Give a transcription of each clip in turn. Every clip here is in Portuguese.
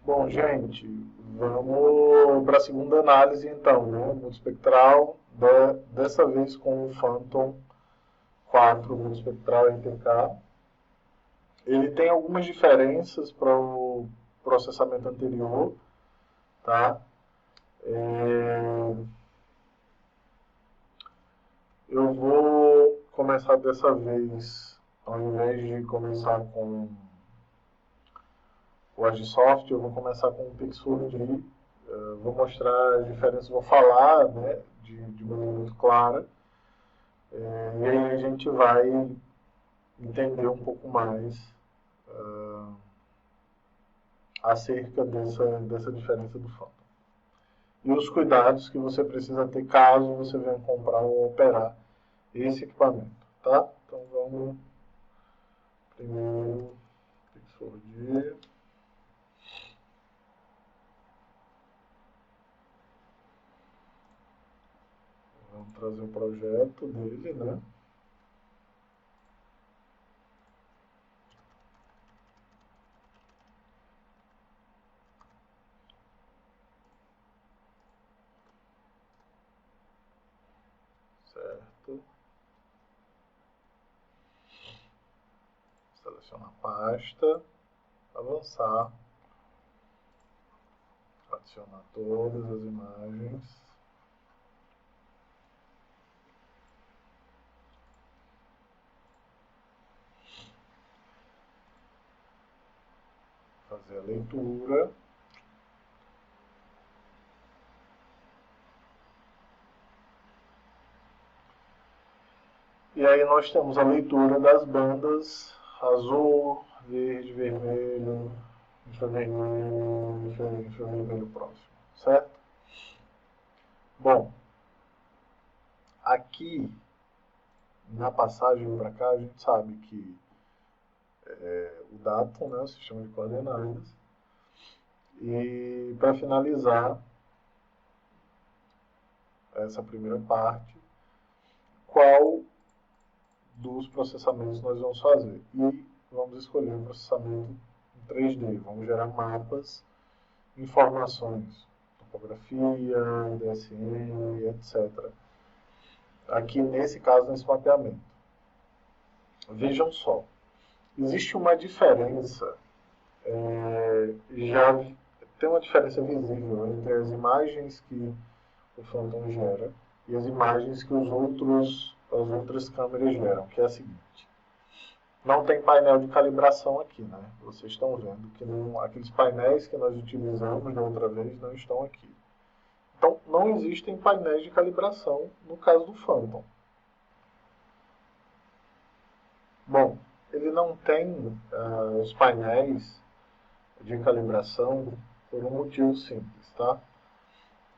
Bom, gente, vamos para a segunda análise então, né? Multispectral, dessa vez com o Phantom 4 multispectral NTK. Ele tem algumas diferenças para o processamento anterior, tá? Eu vou começar dessa vez, ao invés de começar com o Agisoft, eu vou começar com o Pixurgy. Vou mostrar as diferenças, vou falar, né, de maneira muito clara. E aí a gente vai entender um pouco mais acerca dessa diferença do Phantom. E os cuidados que você precisa ter caso você venha comprar ou operar esse equipamento, tá? Então vamos primeiro Pixurgy. Vamos trazer o projeto dele, né? Certo. Selecionar a pasta, avançar, adicionar todas as imagens. Fazer a leitura. E aí nós temos a leitura das bandas azul, verde, vermelho, infravermelho, infravermelho próximo, certo? Bom, aqui na passagem para cá a gente sabe que o datum, né, o sistema de coordenadas, e para finalizar essa primeira parte, qual dos processamentos nós vamos fazer. E vamos escolher o processamento em 3D. Vamos gerar mapas, informações, topografia, DSM, etc. Aqui nesse caso, nesse mapeamento. Vejam só, existe uma diferença, já tem uma diferença visível entre as imagens que o Phantom gera e as imagens que as outras câmeras geram, que é a seguinte. Não tem painel de calibração aqui, né? Vocês estão vendo que aqueles painéis que nós utilizamos da outra vez não estão aqui. Então, não existem painéis de calibração no caso do Phantom. Bom, ele não tem os painéis de calibração por um motivo simples, tá?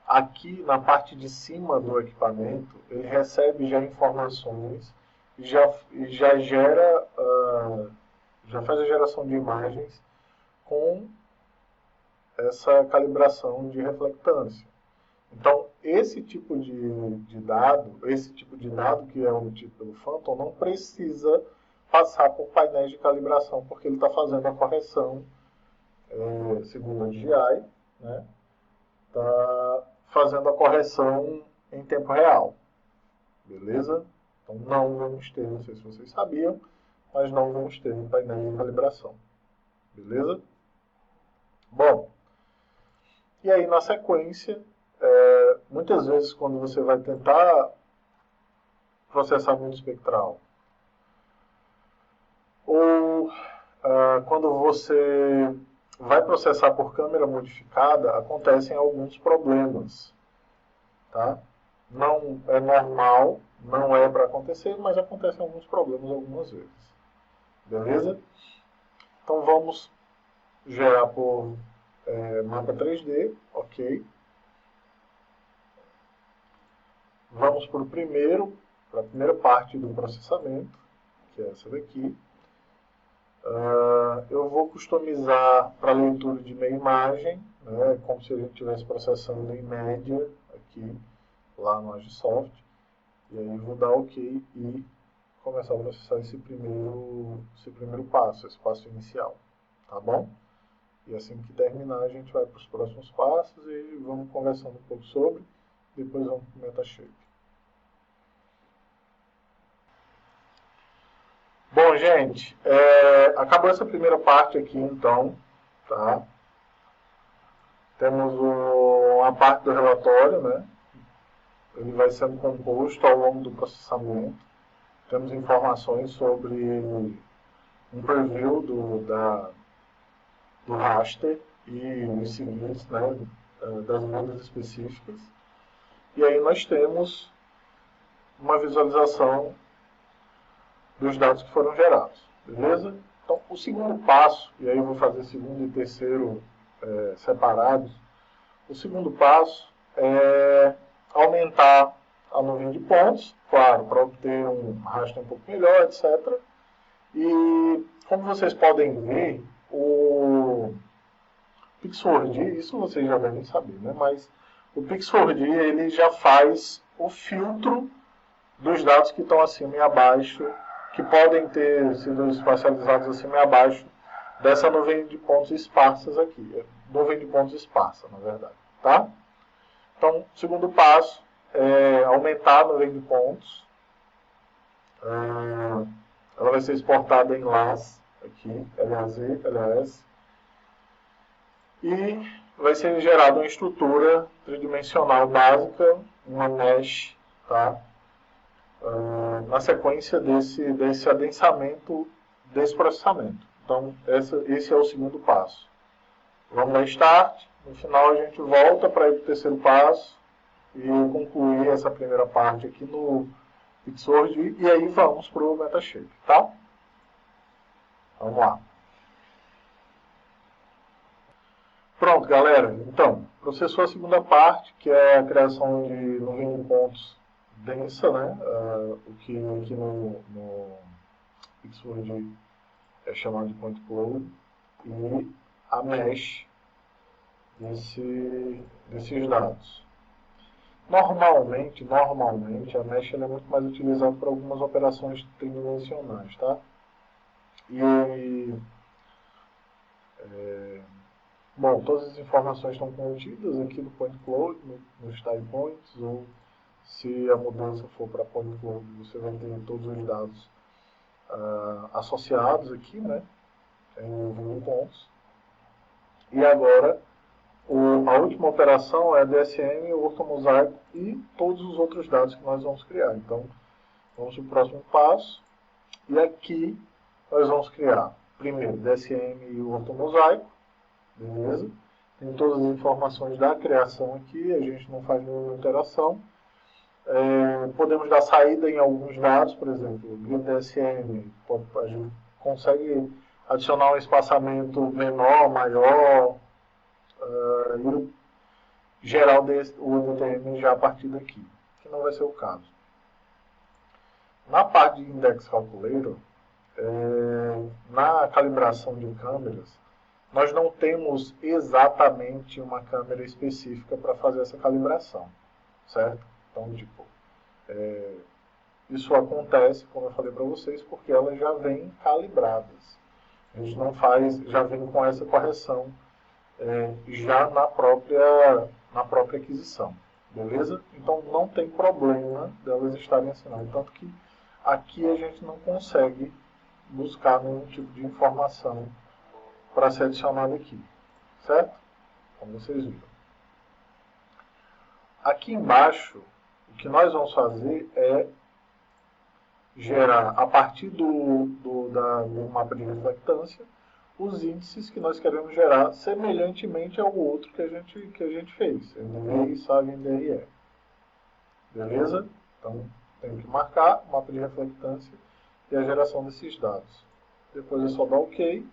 Aqui na parte de cima do equipamento, ele recebe já informações e já gera, já faz a geração de imagens com essa calibração de reflectância. Então, esse tipo de dado que é obtido pelo Phantom, não precisa passar por painéis de calibração, porque ele está fazendo a correção, segundo a DJI, né? Está fazendo a correção em tempo real. Beleza? Então não vamos ter, não sei se vocês sabiam, mas não vamos ter um painel de calibração. Beleza? Bom, e aí na sequência, muitas vezes quando você vai tentar processar multispectral, ou quando você vai processar por câmera modificada, acontecem alguns problemas, tá? Não é normal, não é para acontecer, mas acontecem alguns problemas algumas vezes. Beleza? Então vamos gerar por mapa 3D, ok. Vamos para a primeira parte do processamento, que é essa daqui. Eu vou customizar para leitura de meia imagem, né, como se a gente estivesse processando em média aqui, lá no Agisoft. E aí vou dar OK e começar a processar esse primeiro passo, esse passo inicial. Tá bom? E assim que terminar, a gente vai para os próximos passos e vamos conversando um pouco sobre, depois vamos para o Metashape. Bom, gente, acabou essa primeira parte aqui, então, tá? Temos a parte do relatório, né? Ele vai sendo composto ao longo do processamento. Temos informações sobre um preview do raster e os seguintes, né? Das bandas específicas. E aí nós temos uma visualização dos dados que foram gerados, beleza? Então, o segundo passo, e aí eu vou fazer segundo e terceiro separados, o segundo passo é aumentar a nuvem de pontos, claro, para obter um raster um pouco melhor, etc. E, como vocês podem ver, o Pixwordy, isso vocês já devem saber, né? Mas o Pixwordy, ele já faz o filtro dos dados que estão acima e abaixo, que podem ter sido espacializados acima e abaixo dessa nuvem de pontos esparsas aqui. Nuvem de pontos esparsa, na verdade. Tá? Então, o segundo passo é aumentar a nuvem de pontos. Ela vai ser exportada em LAS, aqui, LAZ, LAS. E vai ser gerada uma estrutura tridimensional básica, uma mesh, tá? Na sequência desse adensamento desse processamento. Então, esse é o segundo passo. Vamos dar Start, no final a gente volta para ir para o terceiro passo e concluir essa primeira parte aqui no Pixwordy e aí vamos para o Metashape, tá? Vamos lá. Pronto, galera. Então, processou a segunda parte, que é a criação de nuvem de pontos densa, né? O que aqui no Pixwordy é chamado de point cloud, e a mesh desses dados. Normalmente a mesh é muito mais utilizada para algumas operações tridimensionais, tá? Bom, todas as informações estão contidas aqui no point cloud, nos time points, ou se a mudança for para point cloud, você vai ter todos os dados associados aqui, né? Em 20 pontos. E agora, a última operação é a DSM, o ortomosaico e todos os outros dados que nós vamos criar. Então, vamos para o próximo passo. E aqui, nós vamos criar, primeiro, DSM e o ortomosaico. Beleza? Tem todas as informações da criação aqui, a gente não faz nenhuma alteração. Podemos dar saída em alguns dados, por exemplo, grid DSM, a gente consegue adicionar um espaçamento menor, maior, e gerar o DTM já a partir daqui, que não vai ser o caso. Na parte de Index Calculator, na calibração de câmeras, nós não temos exatamente uma câmera específica para fazer essa calibração, certo? Então, tipo, isso acontece, como eu falei para vocês, porque elas já vêm calibradas. A gente não faz, já vem com essa correção já na própria aquisição, beleza? Então não tem problema delas estarem assinadas, tanto que aqui a gente não consegue buscar nenhum tipo de informação para ser adicionado aqui, certo? Como vocês viram. Aqui embaixo, o que nós vamos fazer é gerar, a partir do mapa de reflectância, os índices que nós queremos gerar semelhantemente ao outro que a gente fez, NDVI, SAG e NDRE. Beleza? Então, tem que marcar o mapa de reflectância e a geração desses dados. Depois é só dar OK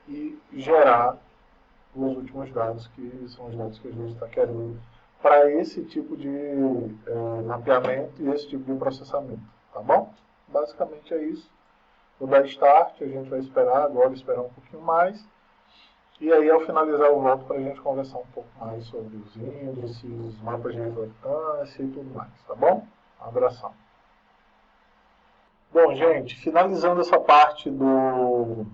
e gerar os últimos dados, que são os dados que a gente está querendo para esse tipo de mapeamento e esse tipo de processamento. Tá bom? Basicamente é isso. Vou dar Start, a gente vai esperar um pouquinho mais. E aí, ao finalizar, eu volto para a gente conversar um pouco mais sobre os índices, os mapas de reflectância e tudo mais. Tá bom? Um abração. Bom, gente, finalizando essa parte do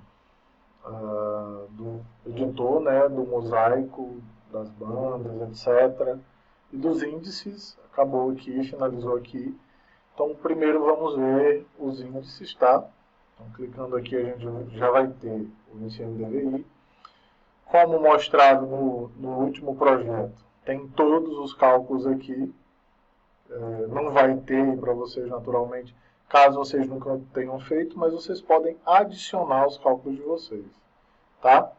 editor, né, do mosaico, das bandas, etc. E dos índices, acabou aqui, finalizou aqui. Então, primeiro vamos ver os índices, tá? Então, clicando aqui, a gente já vai ter o índice NDVI. Como mostrado no último projeto, tem todos os cálculos aqui. Não vai ter para vocês, naturalmente, caso vocês nunca tenham feito, mas vocês podem adicionar os cálculos de vocês, tá?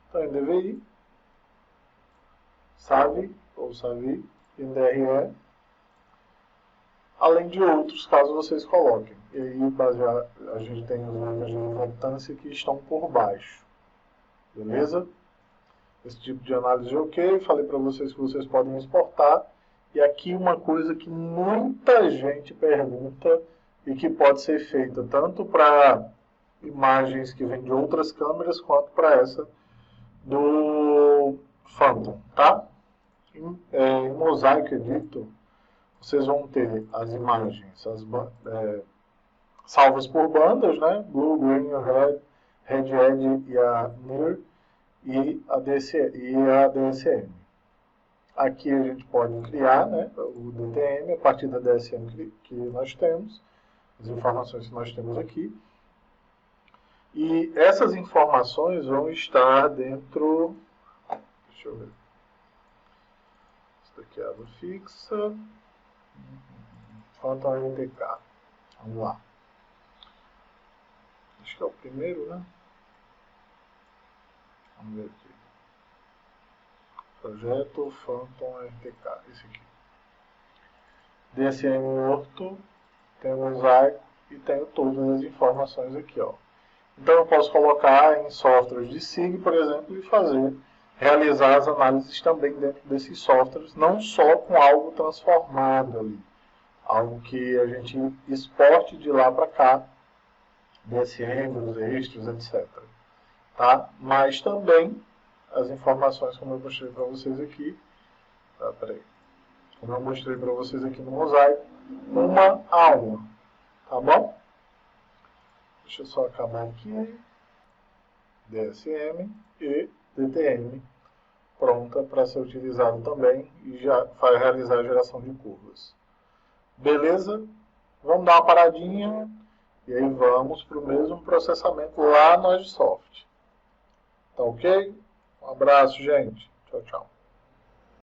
Então, NDVI, SAVI, ou SAVI, NDRE, além de outros, caso vocês coloquem. E aí, a gente tem os números de importância que estão por baixo. Beleza? Esse tipo de análise é ok. Falei para vocês que vocês podem exportar. E aqui uma coisa que muita gente pergunta e que pode ser feita tanto para imagens que vêm de outras câmeras quanto para essa do Phantom, tá? Em Mosaic Editor, vocês vão ter as imagens salvas por bandas, né? Blue, Green, Red, Red Edge e a Near e a DSM. Aqui a gente pode criar, né, o DTM a partir da DSM que nós temos, as informações que nós temos aqui. E essas informações vão estar dentro... Deixa eu ver. Isso daqui é água fixa. Falta um RTK. Vamos lá. Acho que é o primeiro, né? Vamos ver aqui. Projeto Phantom RTK, esse aqui. DSM Orto, tem o mosaico e tenho todas as informações aqui, ó. Então eu posso colocar em softwares de SIG, por exemplo, e realizar as análises também dentro desses softwares, não só com algo transformado ali, algo que a gente exporte de lá para cá, DSM, os extras, etc. Tá? Mas também as informações, como eu mostrei para vocês aqui, como eu mostrei para vocês aqui no mosaico, uma a uma, tá bom? Deixa eu só acabar aqui, DSM e DTM, pronta para ser utilizado também e já vai realizar a geração de curvas. Beleza? Vamos dar uma paradinha e aí vamos para o mesmo processamento lá no Agisoft. Tá ok? Um abraço, gente. Tchau, tchau.